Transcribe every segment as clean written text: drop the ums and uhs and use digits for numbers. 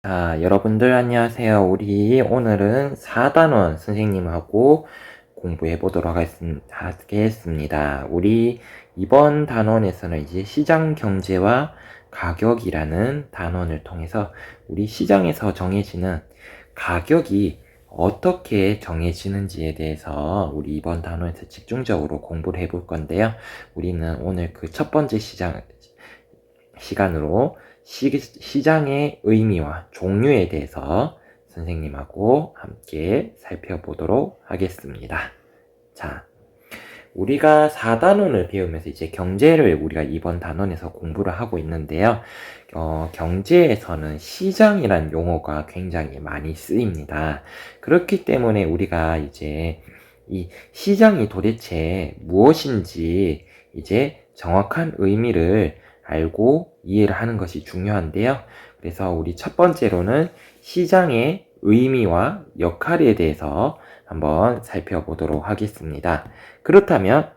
여러분들 안녕하세요. 우리 오늘은 4단원 선생님하고 공부해 보도록 하겠습니다. 우리 이번 단원에서는 이제 시장 경제와 가격이라는 단원을 통해서 우리 시장에서 정해지는 가격이 어떻게 정해지는지에 대해서 우리 이번 단원에서 집중적으로 공부를 해볼 건데요. 우리는 오늘 그 첫 번째 시간으로 시장의 의미와 종류에 대해서 선생님하고 함께 살펴보도록 하겠습니다. 자, 우리가 4단원을 배우면서 이제 경제를 우리가 이번 단원에서 공부를 하고 있는데요. 경제에서는 시장이란 용어가 굉장히 많이 쓰입니다. 그렇기 때문에 우리가 이제 이 시장이 도대체 무엇인지 이제 정확한 의미를 알고 이해를 하는 것이 중요한데요. 그래서 우리 첫 번째로는 시장의 의미와 역할에 대해서 한번 살펴보도록 하겠습니다. 그렇다면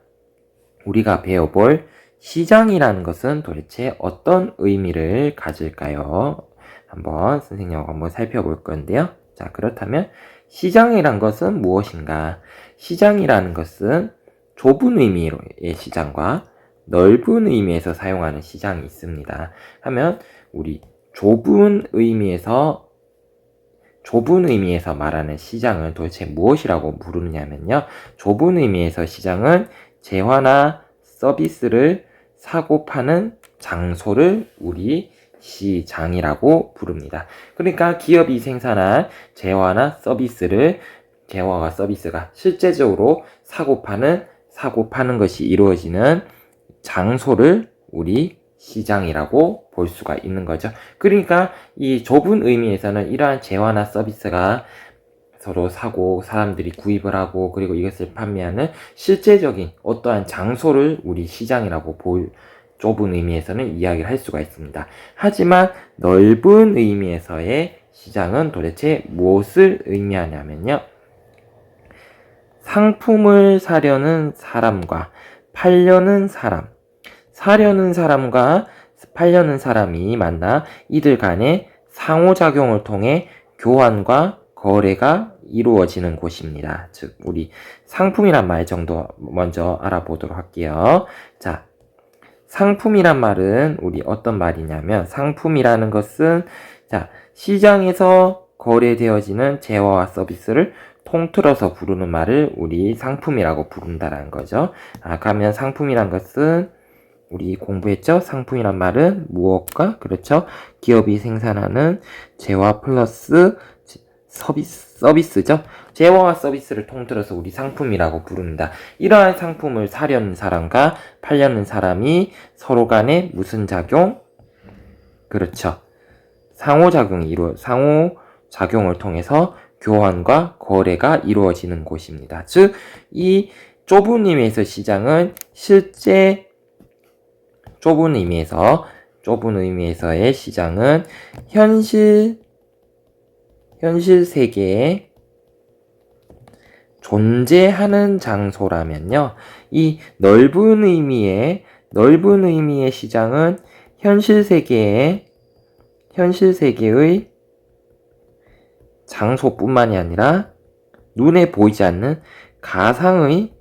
우리가 배워볼 시장이라는 것은 도대체 어떤 의미를 가질까요? 선생님하고 한번 살펴볼 건데요. 자, 그렇다면 시장이란 것은 무엇인가? 시장이라는 것은 좁은 의미의 시장과 넓은 의미에서 사용하는 시장이 있습니다. 하면 우리 좁은 의미에서 말하는 시장은 도대체 무엇이라고 부르느냐면요. 좁은 의미에서 시장은 재화나 서비스를 사고 파는 장소를 우리 시장이라고 부릅니다. 그러니까 기업이 생산한 재화와 서비스가 실제적으로 사고 파는 것이 이루어지는 장소를 우리 시장이라고 볼 수가 있는 거죠. 그러니까 이 좁은 의미에서는 이러한 재화나 서비스가 서로 사고 사람들이 구입을 하고 그리고 이것을 판매하는 실제적인 어떠한 장소를 우리 시장이라고 좁은 의미에서는 이야기를 할 수가 있습니다. 하지만 넓은 의미에서의 시장은 도대체 무엇을 의미하냐면요. 상품을 사려는 사람과 팔려는 사람과 팔려는 사람이 만나 이들 간의 상호작용을 통해 교환과 거래가 이루어지는 곳입니다. 즉, 우리 상품이란 말 정도 먼저 알아보도록 할게요. 자, 상품이란 말은 우리 어떤 말이냐면, 상품이라는 것은, 시장에서 거래되어지는 재화와 서비스를 통틀어서 부르는 말을 우리 상품이라고 부른다는 거죠. 그러면 상품이란 것은 우리 공부했죠? 상품이란 말은 무엇과? 그렇죠? 기업이 생산하는 재화 플러스 서비스죠? 재화와 서비스를 통틀어서 우리 상품이라고 부릅니다. 이러한 상품을 사려는 사람과 팔려는 사람이 서로 간에 무슨 작용? 그렇죠. 상호작용을 통해서 교환과 거래가 이루어지는 곳입니다. 즉, 이 좁은 의미에서 시장은 실제 좁은 의미에서의 시장은 현실 세계에 존재하는 장소라면요. 이 넓은 의미의 시장은 현실 세계의 장소뿐만이 아니라 눈에 보이지 않는 가상의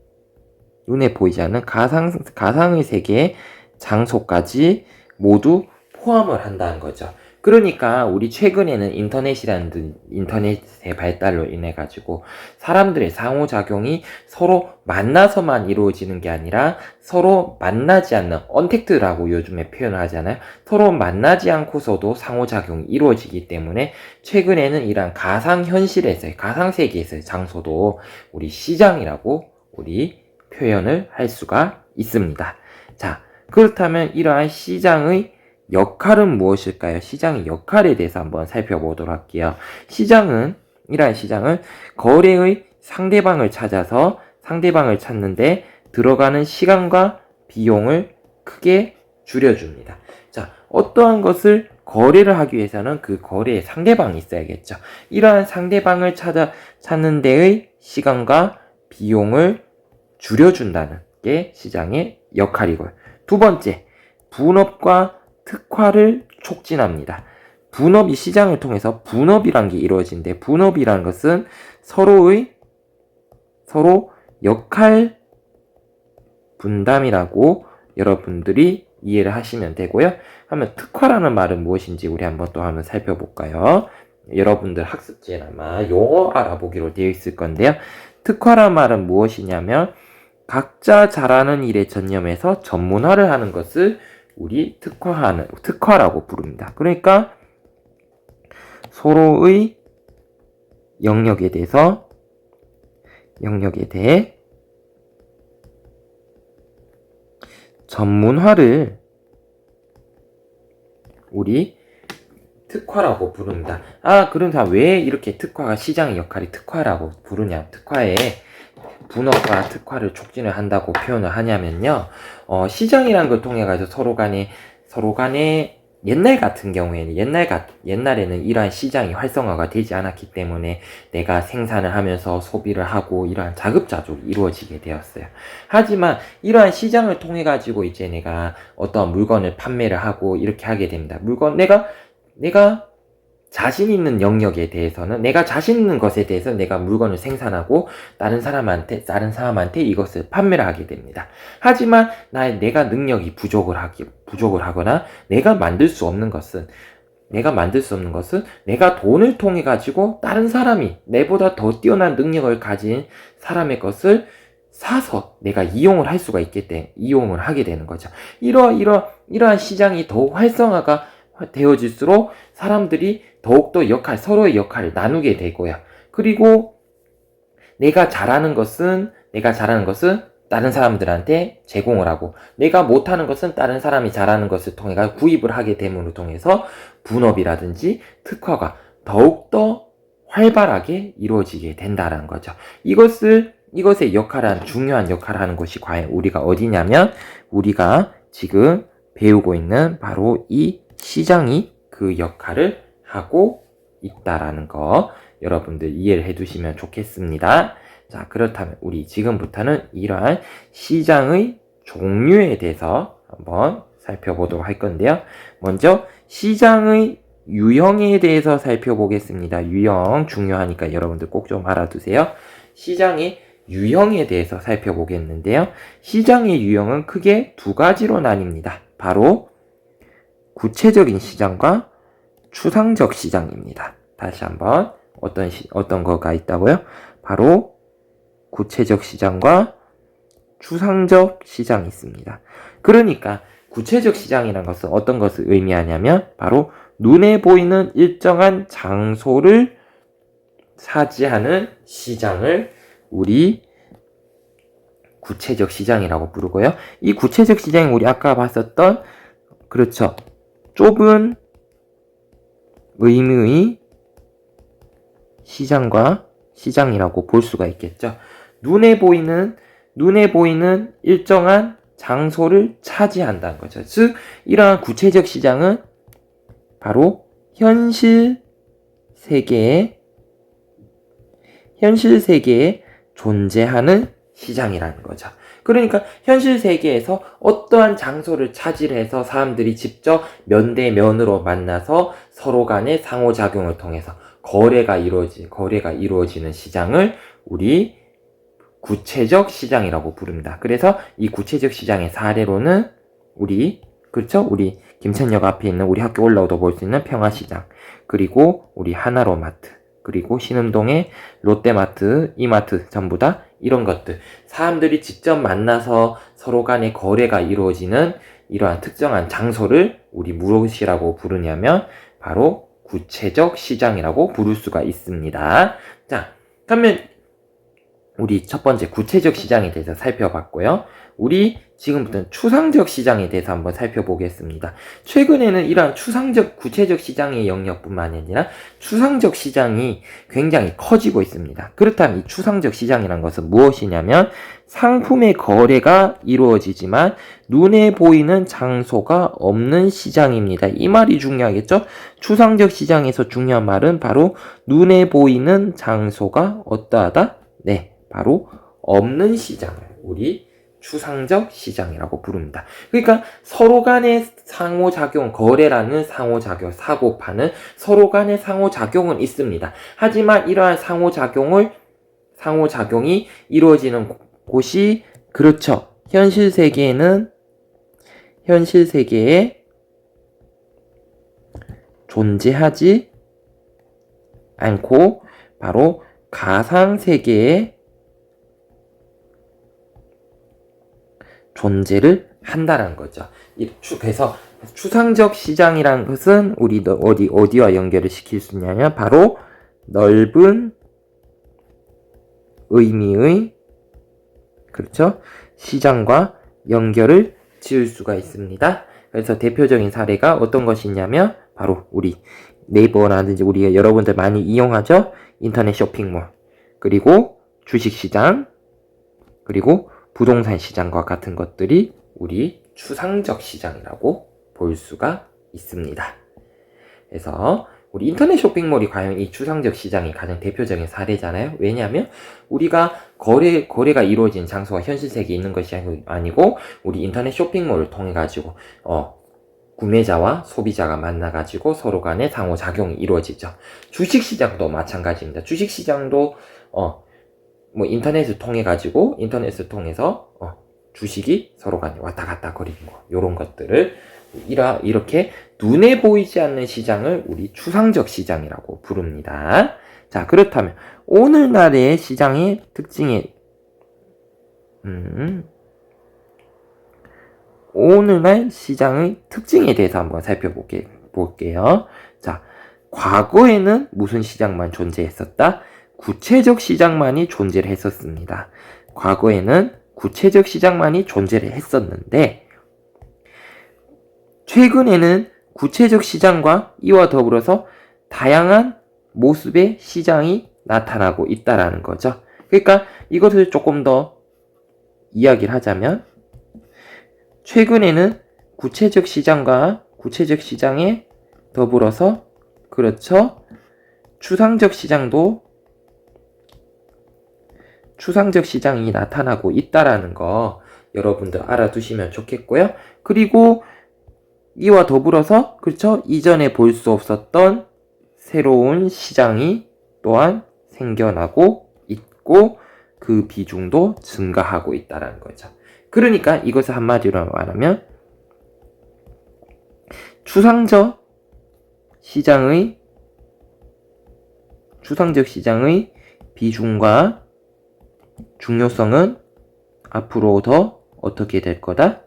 세계의 장소까지 모두 포함을 한다는 거죠. 그러니까 우리 최근에는 인터넷의 발달로 인해 가지고 사람들의 상호작용이 서로 만나서만 이루어지는 게 아니라 서로 만나지 않는 언택트라고 요즘에 표현을 하잖아요. 서로 만나지 않고서도 상호작용이 이루어지기 때문에 최근에는 이러한 가상세계에서의 장소도 우리 시장이라고 우리 표현을 할 수가 있습니다. 자, 그렇다면 이러한 시장의 역할은 무엇일까요? 시장의 역할에 대해서 한번 살펴보도록 할게요. 이러한 시장은 거래의 상대방을 찾는데 들어가는 시간과 비용을 크게 줄여줍니다. 자, 어떠한 것을 거래를 하기 위해서는 그 거래의 상대방이 있어야겠죠. 이러한 상대방을 찾는 데의 시간과 비용을 줄여준다는 게 시장의 역할이고요. 두 번째, 분업과 특화를 촉진합니다. 분업이 시장을 통해서 분업이란 게 이루어진대. 분업이라는 것은 서로 역할 분담이라고 여러분들이 이해를 하시면 되고요. 하면 특화라는 말은 무엇인지 우리 한번 또 한번 살펴볼까요? 여러분들 학습지에 아마 용어 알아보기로 되어 있을 건데요. 특화라는 말은 무엇이냐면 각자 잘하는 일에 전념해서 전문화를 하는 것을 우리 특화라고 부릅니다. 그러니까 서로의 영역에 대해 전문화를 우리 특화라고 부릅니다. 그러니까 왜 이렇게 특화가 시장의 역할이 특화라고 부르냐? 특화에 분업과 특화를 촉진을 한다고 표현을 하냐면요. 시장이라는 걸 통해 가지고 서로 간에 옛날 같은 경우에는 옛날에는 이러한 시장이 활성화가 되지 않았기 때문에 내가 생산을 하면서 소비를 하고 이러한 자급자족이 이루어지게 되었어요. 하지만 이러한 시장을 통해 가지고 이제 내가 어떤 물건을 판매를 하고 이렇게 하게 됩니다. 내가 자신 있는 영역에 대해서는 내가 자신 있는 것에 대해서 내가 물건을 생산하고 다른 사람한테 이것을 판매를 하게 됩니다. 하지만 내가 능력이 부족을 하거나 내가 만들 수 없는 것은 내가 돈을 통해 가지고 다른 사람이 내보다 더 뛰어난 능력을 가진 사람의 것을 사서 내가 이용을 할 수가 이용을 하게 되는 거죠. 이러한 시장이 더욱 활성화가 되어질수록 사람들이 더욱더 서로의 역할을 나누게 되고요. 그리고 내가 잘하는 것은 다른 사람들한테 제공을 하고, 내가 못하는 것은 다른 사람이 잘하는 것을 통해 구입을 하게 됨으로 통해서 분업이라든지 특화가 더욱더 활발하게 이루어지게 된다는 거죠. 이것의 중요한 역할을 하는 것이 과연 우리가 어디냐면, 우리가 지금 배우고 있는 바로 이 시장이 그 역할을 하고 있다라는 거 여러분들 이해를 해두시면 좋겠습니다. 자, 그렇다면 우리 지금부터는 이러한 시장의 종류에 대해서 한번 살펴보도록 할 건데요. 먼저 시장의 유형에 대해서 살펴보겠습니다. 유형 중요하니까 여러분들 꼭 좀 알아두세요. 시장의 유형에 대해서 살펴보겠는데요. 시장의 유형은 크게 두 가지로 나뉩니다. 바로 구체적인 시장과 추상적 시장입니다. 다시 한번 어떤 거가 있다고요? 바로 구체적 시장과 추상적 시장이 있습니다. 그러니까 구체적 시장이라는 것은 어떤 것을 의미하냐면 바로 눈에 보이는 일정한 장소를 차지하는 시장을 우리 구체적 시장이라고 부르고요. 이 구체적 시장이 우리 아까 봤었던 그렇죠. 좁은 의미의 시장이라고 볼 수가 있겠죠. 눈에 보이는 일정한 장소를 차지한다는 거죠. 즉, 이러한 구체적 시장은 바로 현실 세계에 존재하는 시장이라는 거죠. 그러니까 현실 세계에서 어떠한 장소를 차지해서 사람들이 직접 면대면으로 만나서 서로 간의 상호작용을 통해서 거래가 이루어지는 시장을 우리 구체적 시장이라고 부릅니다. 그래서 이 구체적 시장의 사례로는 우리 김천역 앞에 있는 우리 학교 올라오도 볼 수 있는 평화시장, 그리고 우리 하나로마트, 그리고 신흥동의 롯데마트, 이마트 전부 다 이런 것들, 사람들이 직접 만나서 서로 간의 거래가 이루어지는 이러한 특정한 장소를 우리 무엇이라고 부르냐면 바로 구체적 시장이라고 부를 수가 있습니다. 자, 그러면 우리 첫 번째 구체적 시장에 대해서 살펴봤고요. 우리 지금부터는 추상적 시장에 대해서 한번 살펴보겠습니다. 최근에는 이러한 구체적 시장의 영역뿐만 아니라 추상적 시장이 굉장히 커지고 있습니다. 그렇다면 이 추상적 시장이란 것은 무엇이냐면 상품의 거래가 이루어지지만 눈에 보이는 장소가 없는 시장입니다. 이 말이 중요하겠죠? 추상적 시장에서 중요한 말은 바로 눈에 보이는 장소가 어떠하다? 네, 바로 없는 시장을 우리 추상적 시장이라고 부릅니다. 그러니까 서로 간의 상호작용, 거래라는 상호작용, 사고 파는 서로 간의 상호작용은 있습니다. 하지만 이러한 상호작용이 이루어지는 곳이, 그렇죠. 현실 세계에 존재하지 않고 바로 가상 세계에 존재를 한다는 거죠. 그래서 추상적 시장이란 것은 우리 어디와 연결을 시킬 수 있냐면 바로 넓은 의미의, 그렇죠, 시장과 연결을 지을 수가 있습니다. 그래서 대표적인 사례가 어떤 것이 있냐면 바로 우리 네이버라든지 우리가 여러분들 많이 이용하죠. 인터넷 쇼핑몰, 그리고 주식시장, 그리고 부동산 시장과 같은 것들이 우리 추상적 시장이라고 볼 수가 있습니다. 그래서 우리 인터넷 쇼핑몰이 과연 이 추상적 시장이 가장 대표적인 사례잖아요. 왜냐하면 우리가 거래가 이루어진 장소가 현실 세계에 있는 것이 아니고 우리 인터넷 쇼핑몰을 통해 가지고 구매자와 소비자가 만나 가지고 서로 간에 상호작용이 이루어지죠. 주식시장도 마찬가지입니다. 주식시장도 인터넷을 통해서 주식이 서로 간에 왔다 갔다 거리는 거, 요런 것들을 이렇게 눈에 보이지 않는 시장을 우리 추상적 시장이라고 부릅니다. 자, 그렇다면 오늘날의 시장의 오늘날 시장의 특징에 대해서 한번 살펴볼게요. 자, 과거에는 무슨 시장만 존재했었다? 구체적 시장만이 존재를 했었습니다. 과거에는 구체적 시장만이 존재를 했었는데 최근에는 구체적 시장과 이와 더불어서 다양한 모습의 시장이 나타나고 있다라는 거죠. 그러니까 이것을 조금 더 이야기를 하자면 최근에는 구체적 시장과 구체적 시장에 더불어서, 그렇죠, 추상적 시장이 나타나고 있다라는 거 여러분들 알아두시면 좋겠고요. 그리고 이와 더불어서, 그렇죠, 이전에 볼 수 없었던 새로운 시장이 또한 생겨나고 있고 그 비중도 증가하고 있다는 거죠. 그러니까 이것을 한마디로 말하면 추상적 시장의 비중과 중요성은 앞으로 더 어떻게 될 거다?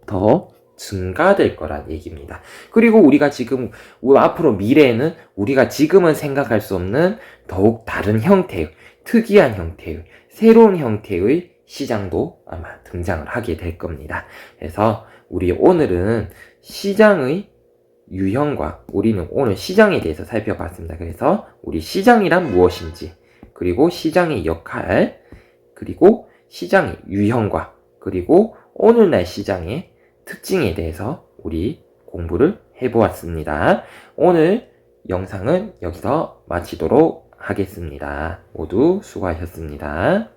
더 증가될 거란 얘기입니다. 그리고 우리가 지금 앞으로 미래에는 우리가 지금은 생각할 수 없는 더욱 다른 형태의, 특이한 형태의, 새로운 형태의 시장도 아마 등장을 하게 될 겁니다. 그래서 우리 오늘은 시장의 유형과 우리는 오늘 시장에 대해서 살펴봤습니다. 그래서 우리 시장이란 무엇인지, 그리고 시장의 역할, 그리고 시장의 유형과 그리고 오늘날 시장의 특징에 대해서 우리 공부를 해보았습니다. 오늘 영상은 여기서 마치도록 하겠습니다. 모두 수고하셨습니다.